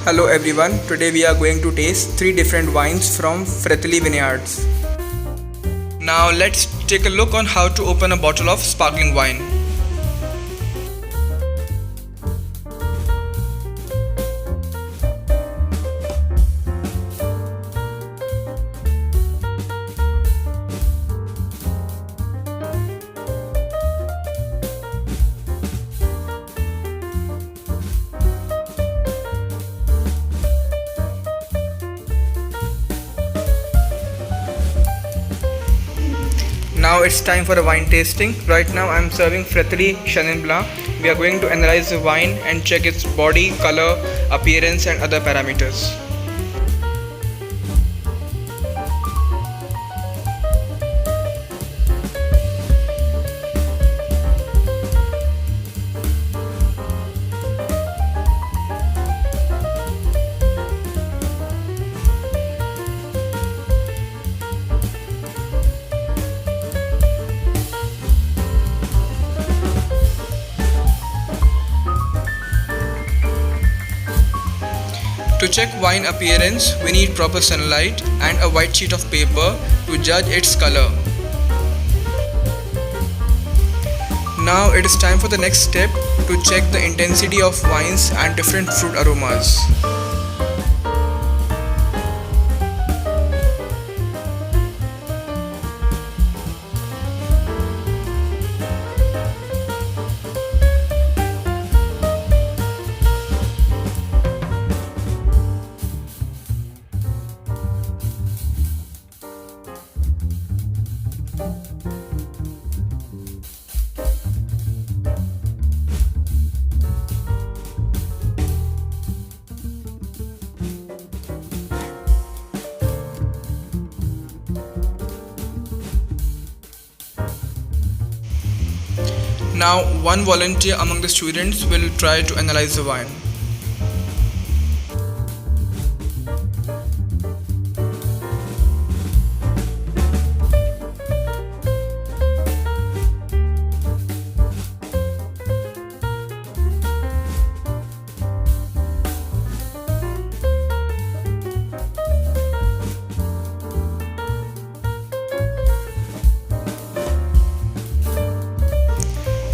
Hello everyone, today we are going to taste 3 different wines from Fratelli Vineyards. Now let's take a look on how to open a bottle of sparkling wine. Now it's time for a wine tasting. Right now I'm serving Fratelli Chenin Blanc. We are going to analyze the wine and check its body, color, appearance and other parameters. To check wine appearance, we need proper sunlight and a white sheet of paper to judge its color. Now it is time for the next step to check the intensity of wines and different fruit aromas. Now one volunteer among the students will try to analyze the wine.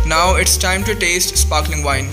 Now it's time to taste sparkling wine.